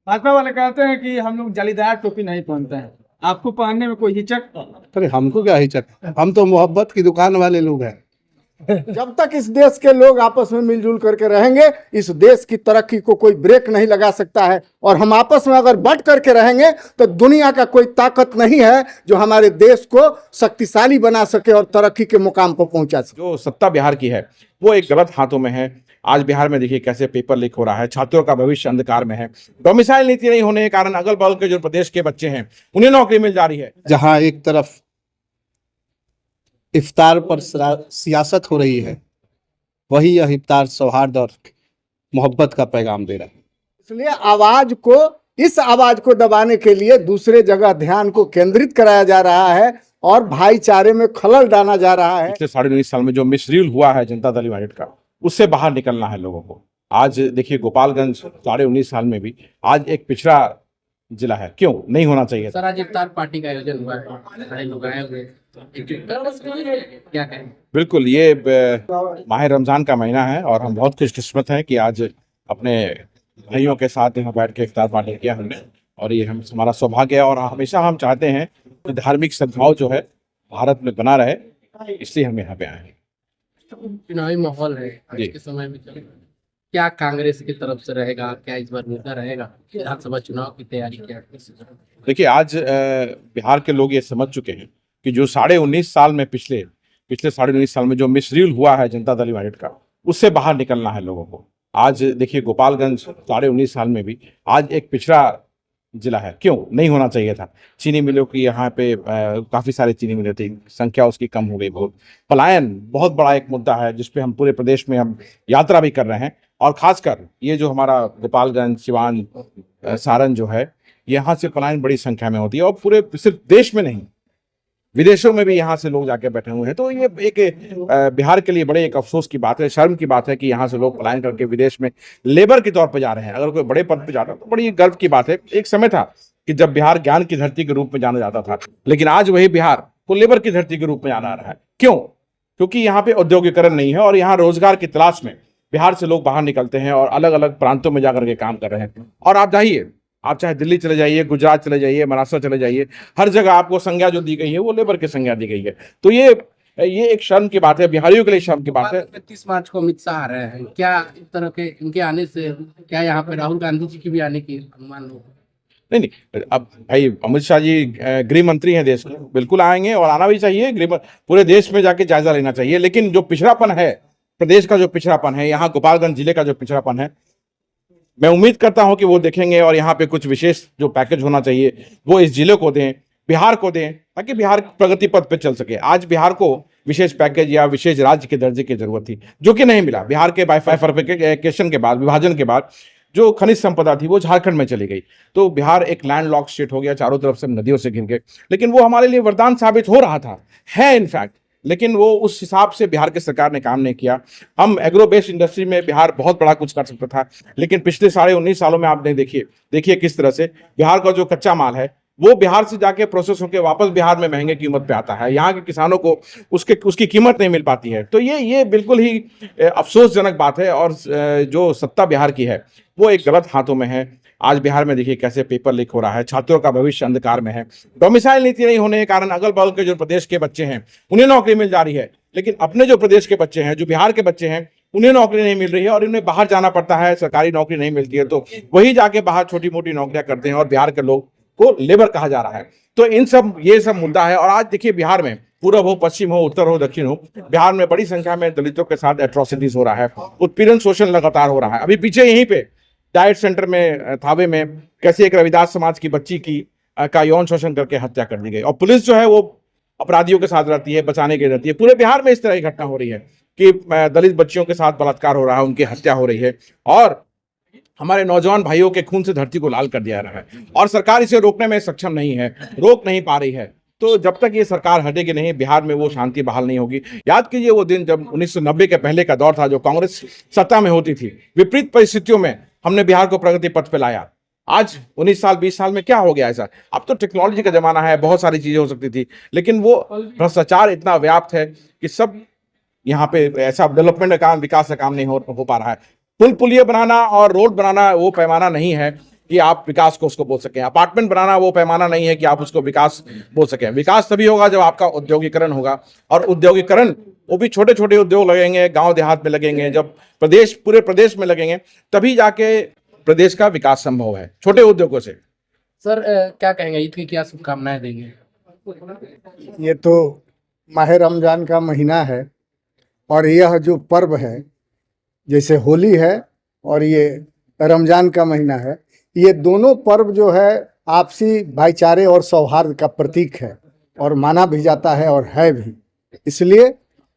भाजपा वाले कहते हैं कि हम लोग जालीदार टोपी नहीं पहनते हैं, आपको पहनने में कोई हिचक? अरे हमको क्या हिचक, हम तो मोहब्बत की दुकान वाले लोग हैं। जब तक इस देश के लोग आपस में मिलजुल करके रहेंगे, इस देश की तरक्की को कोई ब्रेक नहीं लगा सकता है। और हम आपस में अगर बट करके रहेंगे तो दुनिया का कोई ताकत नहीं है जो हमारे देश को शक्तिशाली बना सके और तरक्की के मुकाम पर पहुंचा सके। जो सत्ता बिहार की है वो एक गलत हाथों में है। आज बिहार में देखिए कैसे पेपर लीक हो रहा है, छात्रों का भविष्य अंधकार में है। डोमिसाइल नीति नहीं होने के कारण अगल बगल के जो प्रदेश के बच्चे हैं उन्हें नौकरी मिल जा रही है। जहां एक तरफ इफ्तार पर सियासत हो रही है, वही यह इफ्तार सौहार्द और मोहब्बत का पैगाम दे रहा है। इसलिए इस आवाज को दबाने के लिए दूसरे जगह ध्यान को केंद्रित कराया जा रहा है और भाईचारे में खलल डाला जा रहा है। पिछले 19.5 साल में जो मिसरूल हुआ है जनता दल यूनाइटेड का, उससे बाहर निकलना है लोगों को। आज देखिए गोपालगंज 19.5 साल में भी आज एक पिछड़ा जिला है, क्यों नहीं होना चाहिए? सर आज इफ्तार पार्टी का आयोजन हुआ है, सारे लोग आए हुए, क्या कहें? बिल्कुल, ये माह रमजान का महीना है और हम बहुत खुशकिस्मत हैं कि आज अपने भाइयों के साथ यहाँ बैठ के इफ्तार पार्टी किया हमने, और ये हमारा सौभाग्य है। और हमेशा हम चाहते हैं कि धार्मिक सद्भाव जो है भारत में बना रहे, इसलिए हम यहाँ पे आए हैं। चुनावी माहौल है आज के समय में, क्या कांग्रेस की तरफ से रहेगा, क्या इस बार मुद्दा रहेगा विधानसभा चुनाव की तैयारी क्या? देखिए आज बिहार के लोग ये समझ चुके हैं कि जो 19.5 साल में पिछले 19.5 साल में जो मिसरूल हुआ है जनता दल यूनाइटेड का, उससे बाहर निकलना है लोगों को। आज देखिए गोपालगंज 19.5 साल में भी आज एक पिछड़ा जिला है, क्यों नहीं होना चाहिए था? चीनी मिलों की यहाँ पे काफ़ी सारे चीनी मिलें थी, संख्या उसकी कम हो गई बहुत। पलायन बहुत बड़ा एक मुद्दा है जिसपे हम पूरे प्रदेश में हम यात्रा भी कर रहे हैं, और खासकर ये जो हमारा गोपालगंज, सिवान, सारण जो है, यहाँ से पलायन बड़ी संख्या में होती है, और पूरे सिर्फ देश में नहीं विदेशों में भी यहाँ से लोग जाके बैठे हुए हैं। तो ये एक बिहार के लिए बड़े एक अफसोस की बात है, शर्म की बात है कि यहाँ से लोग पलायन करके विदेश में लेबर के तौर पर जा रहे हैं। अगर कोई बड़े पद पे जाता तो बड़ी गर्व की बात है। एक समय था कि जब बिहार ज्ञान की धरती के रूप में जाना जाता था, लेकिन आज वही बिहार को लेबर की धरती के रूप में जाना आ रहा है। क्यों? क्योंकि यहाँ पे औद्योगिकरण नहीं है, और यहाँ रोजगार की तलाश में बिहार से लोग बाहर निकलते हैं और अलग अलग प्रांतों में जाकर के काम कर रहे हैं। और आप जाइए, आप चाहे दिल्ली चले जाइए, गुजरात चले जाइए, महाराष्ट्र चले जाइए, हर जगह आपको संज्ञा जो दी गई है वो लेबर की संज्ञा दी गई है। तो ये एक शर्म की बात है, बिहारियों के लिए शर्म की बात है। 31 मार्च को अमित शाह आ रहे हैं, क्या इस तरह के इनके आने से क्या यहाँ पे राहुल गांधी जी की भी आने की अनुमान हो? नहीं, अब भाई अमित शाह जी गृह मंत्री हैं देश के, बिल्कुल आएंगे और आना भी चाहिए। पूरे देश में जाके जायजा लेना चाहिए। लेकिन जो पिछड़ापन है, प्रदेश का जो पिछड़ापन है, यहाँ गोपालगंज जिले का जो पिछड़ापन है, मैं उम्मीद करता हूं कि वो देखेंगे और यहाँ पे कुछ विशेष जो पैकेज होना चाहिए वो इस जिले को दें, बिहार को दें, ताकि बिहार प्रगति पथ पे चल सके। आज बिहार को विशेष पैकेज या विशेष राज्य के दर्जे की जरूरत थी, जो कि नहीं मिला। बिहार के बाइफरकेशन के बाद, विभाजन के बाद, जो खनिज संपदा थी वो झारखंड में चली गई, तो बिहार एक लैंड लॉक स्टेट हो गया, चारों तरफ से नदियों से घिर गए। लेकिन वो हमारे लिए वरदान साबित हो रहा था, है इनफैक्ट, लेकिन वो उस हिसाब से बिहार की सरकार ने काम नहीं किया। हम एग्रो बेस्ड इंडस्ट्री में बिहार बहुत बड़ा कुछ कर सकता था, लेकिन पिछले 19.5 सालों में आपने देखिए किस तरह से बिहार का जो कच्चा माल है वो बिहार से जाके प्रोसेस होकर वापस बिहार में महंगे कीमत पे आता है। यहाँ के किसानों को उसकी कीमत नहीं मिल पाती है। तो ये बिल्कुल ही अफसोसजनक बात है, और जो सत्ता बिहार की है वो एक गलत हाथों में है। आज बिहार में देखिए कैसे पेपर लीक हो रहा है, छात्रों का भविष्य अंधकार में है। डोमिसाइल नीति नहीं होने के कारण अगल बगल के जो प्रदेश के बच्चे हैं उन्हें नौकरी मिल जा रही है, लेकिन अपने जो प्रदेश के बच्चे हैं, जो बिहार के बच्चे हैं, उन्हें नौकरी नहीं मिल रही है, और उन्हें बाहर जाना पड़ता है, सरकारी नौकरी नहीं मिलती है, तो वही जाके बाहर छोटी मोटी नौकरियां करते हैं, और बिहार के लोग को लेबर कहा जा रहा है। तो ये सब मुद्दा है। और आज देखिए बिहार में पूर्व हो, पश्चिम हो, उत्तर हो, दक्षिण हो, बिहार में बड़ी संख्या में दलितों के साथ एट्रोसिटीज हो रहा है, उत्पीड़न, शोषण लगातार हो रहा है। अभी पीछे यहीं पे डाइट सेंटर में, थावे में, कैसे एक रविदास समाज की बच्ची का यौन शोषण करके हत्या कर दी गई, और पुलिस जो है वो अपराधियों के साथ रहती है, बचाने के रहती है। पूरे बिहार में इस तरह की घटना हो रही है कि दलित बच्चियों के साथ बलात्कार हो रहा है, उनकी हत्या हो रही है, और हमारे नौजवान भाइयों के खून से धरती को लाल कर दिया रहा है, और सरकार इसे रोकने में सक्षम नहीं है, रोक नहीं पा रही है। तो जब तक ये सरकार हटेगी नहीं, बिहार में वो शांति बहाल नहीं होगी। याद कीजिए वो दिन जब 1990 के पहले का दौर था, जो कांग्रेस सत्ता में होती थी, विपरीत परिस्थितियों में हमने बिहार को प्रगति पथ पे लाया। आज 19 साल 20 साल में क्या हो गया ऐसा? अब तो टेक्नोलॉजी का जमाना है, बहुत सारी चीजें हो सकती थी, लेकिन वो भ्रष्टाचार इतना व्याप्त है कि सब यहाँ पे ऐसा डेवलपमेंट का काम, विकास का काम नहीं हो पा रहा है। पुल पुलिया बनाना और रोड बनाना वो पैमाना नहीं है कि आप विकास को उसको बोल सकें। अपार्टमेंट बनाना वो पैमाना नहीं है कि आप उसको विकास बोल सकें। विकास तभी होगा जब आपका औद्योगिकरण होगा, और औद्योगिकरण वो भी छोटे छोटे उद्योग लगेंगे, गांव देहात में लगेंगे, जब पूरे प्रदेश में लगेंगे तभी जाके प्रदेश का विकास संभव है, छोटे उद्योगों से। सर क्या कहेंगे, ईद की क्या शुभकामनाएं देंगे? ये तो माह रमजान का महीना है और यह जो पर्व है, जैसे होली है और ये रमजान का महीना है, ये दोनों पर्व जो है आपसी भाईचारे और सौहार्द का प्रतीक है और माना भी जाता है और है भी। इसलिए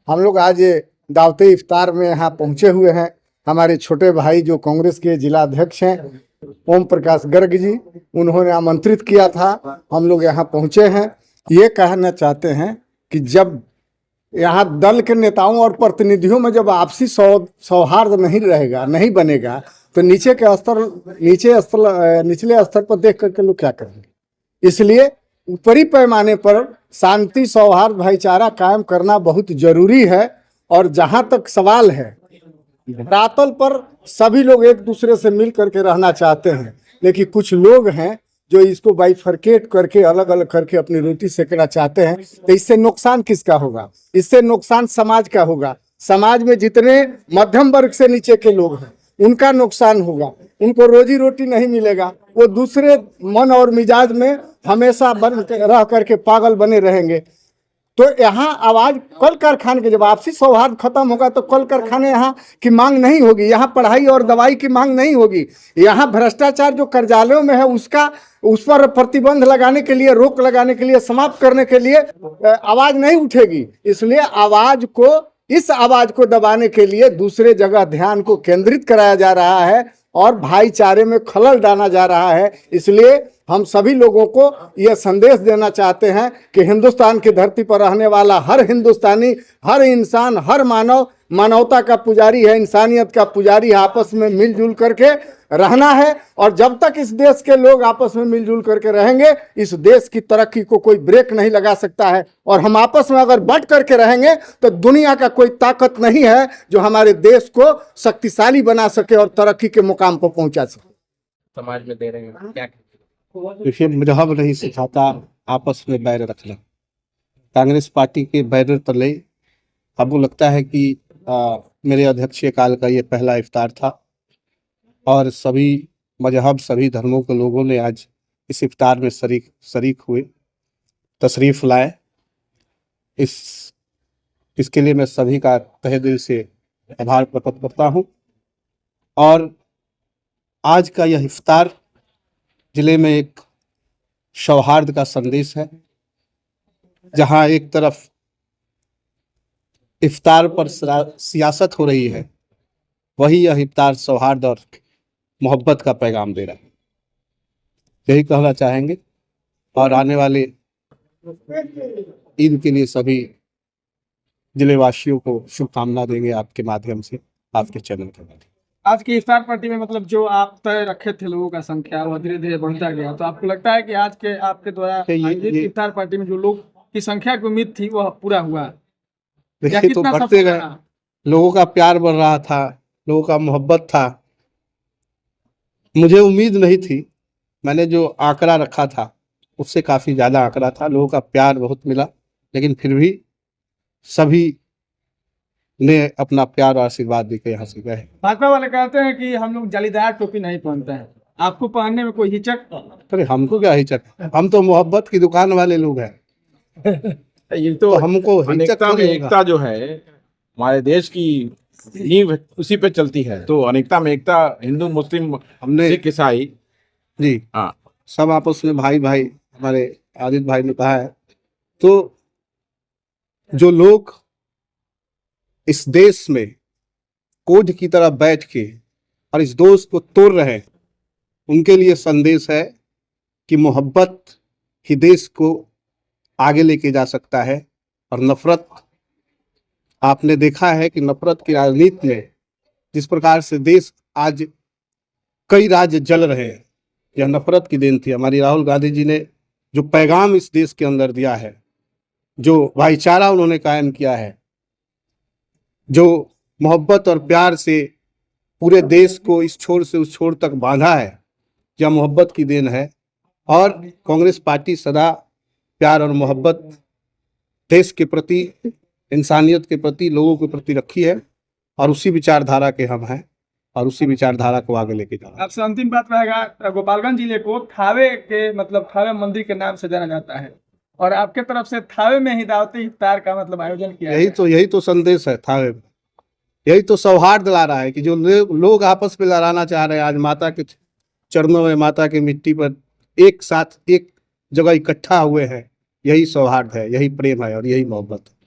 हम लोग आज दावते इफ्तार में यहाँ पहुँचे हुए हैं। हमारे छोटे भाई जो कांग्रेस के जिला अध्यक्ष हैं ओम प्रकाश गर्ग जी, उन्होंने आमंत्रित किया था, हम लोग यहाँ पहुँचे हैं। ये कहना चाहते हैं कि जब यहाँ दल के नेताओं और प्रतिनिधियों में जब आपसी सौहार्द नहीं रहेगा, नहीं बनेगा, तो निचले स्तर पर देख करके लोग क्या करेंगे। इसलिए ऊपरी पैमाने पर शांति, सौहार्द, भाईचारा कायम करना बहुत जरूरी है। और जहाँ तक सवाल है, धरातल पर सभी लोग एक दूसरे से मिल करके रहना चाहते हैं, लेकिन कुछ लोग हैं जो इसको बाइफरकेट करके अलग अलग करके अपनी रोटी सेकना चाहते हैं। तो इससे नुकसान किसका होगा? इससे नुकसान समाज का होगा। समाज में जितने मध्यम वर्ग से नीचे के लोग हैं उनका नुकसान होगा, उनको रोजी रोटी नहीं मिलेगा, वो दूसरे मन और मिजाज में हमेशा रह करके पागल बने रहेंगे। तो यहाँ आवाज कल कारखाने के, जब आपसी सौहार्द खत्म होगा तो कल कारखाने यहाँ की मांग नहीं होगी, यहाँ पढ़ाई और दवाई की मांग नहीं होगी, यहाँ भ्रष्टाचार जो कार्यालयों में है उस पर प्रतिबंध लगाने के लिए, रोक लगाने के लिए, समाप्त करने के लिए आवाज नहीं उठेगी। इसलिए इस आवाज को दबाने के लिए दूसरे जगह ध्यान को केंद्रित कराया जा रहा है और भाईचारे में खलल डाला जा रहा है। इसलिए हम सभी लोगों को यह संदेश देना चाहते हैं कि हिंदुस्तान की धरती पर रहने वाला हर हिंदुस्तानी, हर इंसान, हर मानव मानवता का पुजारी है, इंसानियत का पुजारी है। आपस में मिलजुल करके रहना है और जब तक इस देश के लोग आपस में मिलजुल करके रहेंगे, इस देश की तरक्की को कोई ब्रेक नहीं लगा सकता है। और हम आपस में अगर बट करके रहेंगे तो दुनिया का कोई ताकत नहीं है जो हमारे देश को शक्तिशाली बना सके और तरक्की के मुकाम पर पहुंचा सके। समाज में दे रहे हैं क्या? देखिए, मजहब नहीं सिखाता आपस में बैर रखना। कांग्रेस पार्टी के बैनर तले हमको लगता है कि मेरे अध्यक्षीय काल का ये पहला इफ्तार था और सभी मजहब, सभी धर्मों के लोगों ने आज इस इफ्तार में शरीक हुए, तशरीफ लाए। इसके लिए मैं सभी का तहे दिल से आभार प्रकट करता हूँ। और आज का यह इफ्तार जिले में एक सौहार्द का संदेश है, जहां एक तरफ इफ्तार पर सियासत हो रही है, वही यह इफ्तार सौहार्द और मोहब्बत का पैगाम दे रहा है। यही कहना चाहेंगे और आने वाले ईद के लिए सभी जिलेवासियों को शुभकामना देंगे आपके माध्यम से, आपके चैनल के माध्यम से। आज की इफ्तार पार्टी में मतलब जो आप तय रखे थे लोगों का संख्या वो धीरे धीरे बढ़ता गया, तो आपको लगता है कि आज के आपके द्वारा आयोजित इफ्तार पार्टी में जो लोग की संख्या की उम्मीद थी वह पूरा हुआ? देखिए, तो बढ़ते गए, लोगों का प्यार बढ़ रहा था, लोगों का मोहब्बत था। मुझे उम्मीद नहीं थी, मैंने जो आंकड़ा रखा था उससे काफी ज्यादा आंकड़ा था, लोगों का प्यार बहुत मिला, लेकिन फिर भी सभी ने अपना प्यार और आशीर्वाद देकर यहाँ से गए। भाजपा वाले कहते हैं कि हम लोग जालीदार टोपी नहीं पहनते हैं, आपको पहनने में कोई हिचक? अरे हमको क्या हिचक, हम तो मोहब्बत की दुकान वाले लोग हैं। ये तो हमको अनेकता में एकता जो है हमारे देश की नींव उसी पे चलती है। तो अनेकता में एकता, हिंदू, मुस्लिम, हमने सिख, ईसाई, जी हाँ, सब आपस में भाई भाई, हमारे आदित्य भाई ने कहा है। तो जो लोग इस देश में कोढ़ की तरह बैठ के और इस दोस्त को तोड़ रहे हैं, उनके लिए संदेश है कि मोहब्बत ही देश को आगे लेके जा सकता है। और नफरत, आपने देखा है कि नफरत की राजनीति में जिस प्रकार से देश आज कई राज्य जल रहे हैं, यह नफरत की देन थी। हमारी राहुल गांधी जी ने जो पैगाम इस देश के अंदर दिया है, जो भाईचारा उन्होंने कायम किया है, जो मोहब्बत और प्यार से पूरे देश को इस छोर से उस छोर तक बांधा है, या मोहब्बत की देन है। और कांग्रेस पार्टी सदा प्यार और मोहब्बत देश के प्रति, इंसानियत के प्रति, लोगों के प्रति रखी है और उसी विचारधारा के हम हैं और उसी विचारधारा को आगे लेके जाना। आपसे अंतिम बात रहेगा, गोपालगंज जिले को थावे के मतलब थावे मंदिर के नाम से जाना जाता है और आपके तरफ से थावे में ही दावती इफ्तार का मतलब आयोजन किया यही तो संदेश है थावे में। यही तो सौहार्द ला रहा है कि जो लोग आपस में लड़ाना चाह रहे हैं, आज माता के चरणों में, माता की मिट्टी पर एक साथ एक जगह इकट्ठा हुए हैं। यही सौहार्द है, यही प्रेम है और यही मोहब्बत है।